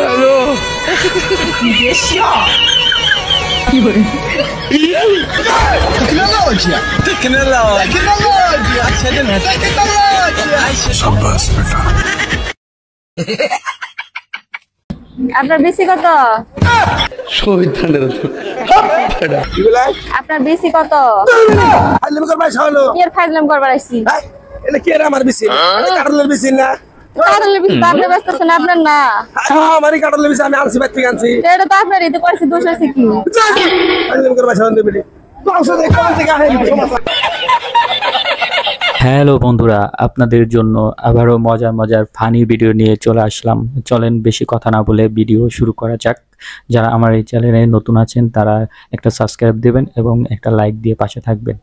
Hello Tecnologia. Shabash beta. আপনার BC কত? শয়তানের তো। কি বলে? আপনার বিসি কত? ফাইলম করবা ছালো। কি এর ফাইলম করবার আইছি? এটা কি এর আমার বিসি? কাটলের বিসি না। কাটলের বিসি তো আপনি ব্যস্ত আছেন আপনার না। হ্যাঁ আমারই কাটলের বিসি আমি আনছি বাইতে আনছি। এটা তো আপনারই তো কইছি দোষ আছে কি? ফাইলম করবা ছালো দেবি। হ্যালো বন্ধুরা, আপনাদের জন্য আবারও মজার মজার ফানি ভিডিও নিয়ে চলে আসলাম। চলেন বেশি কথা না বলে ভিডিও শুরু করা যাক। যারা আমার এই চ্যানেলে নতুন আছেন তারা একটা সাবস্ক্রাইব দেবেন এবং একটা লাইক দিয়ে পাশে থাকবেন।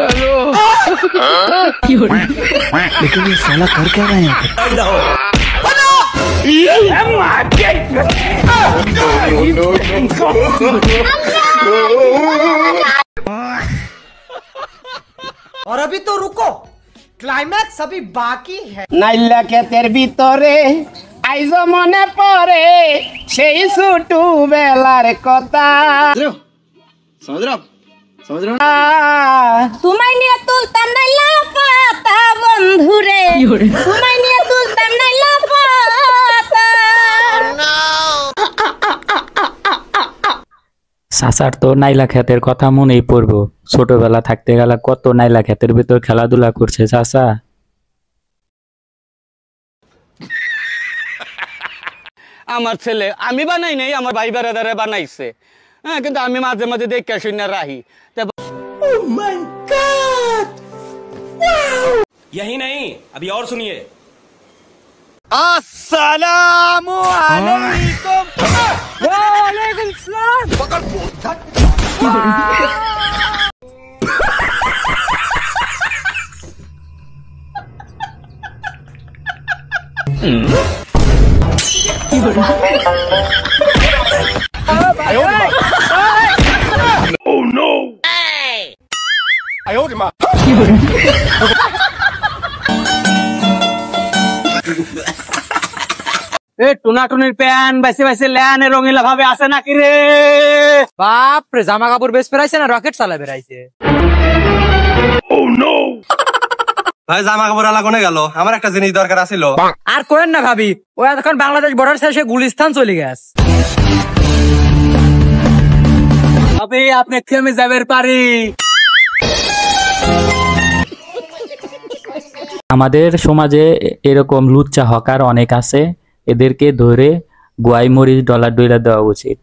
हेलो लेकिन ये साला कर क्या रहा है और अभी तो रुको, क्लाइमैक्स अभी बाकी है। নাইলা ক্ষেতের ভিতরে আইজো মনে পড়ে সেই ছোট বেলার কথা। তোমায় নিয়ে তুলতাম না লাফাতা বন্ধুরে, তোমায় নিয়ে তুলতাম না লাফাতা। চাচার তো নাইলা ক্ষেতের কথা মনেই পড়বো। ছোটবেলা থাকতে গেলে কত নাইলা ক্ষেতের ভিতর খেলাধুলা করছে চাচা। আমার ছেলে আমি বানাই নাই, আমার ভাই বেড়াদারে বানাইছে। হ্যাঁ, কিন্তু আমি মাঝে মাঝে দেখে শুনে রাহি। यही नहीं, अभी और सुनिए। अस्सलामु अलैकुम। वालेकुम सलाम। पकड़ Oh no आयो रे माँ। টুনাটুনির প্যান বাইসে বাইসে ল্যান রঙিলা ভাবে আসে নাকি রে? बाप रे, জামা কাপড় বেশ পেরাইছে না রকেট চালা বেরাইছে? Oh no ভাই জামা কাপড় আলা কোনে গেল? আমার একটা জিনিস দরকার আছিল। আর কোয়েন না ভাবি, ও এখন বাংলাদেশ বর্ডার শেষে গুলিস্তান চলে গেছে। আবে আপনি থেমে যাবের পারি। আমাদের সমাজে এরকম লুচ্চা হকার অনেক আছে, এদেরকে ধরে গোয়াই মরিচ ডলার ডইলা দেওয়া উচিত।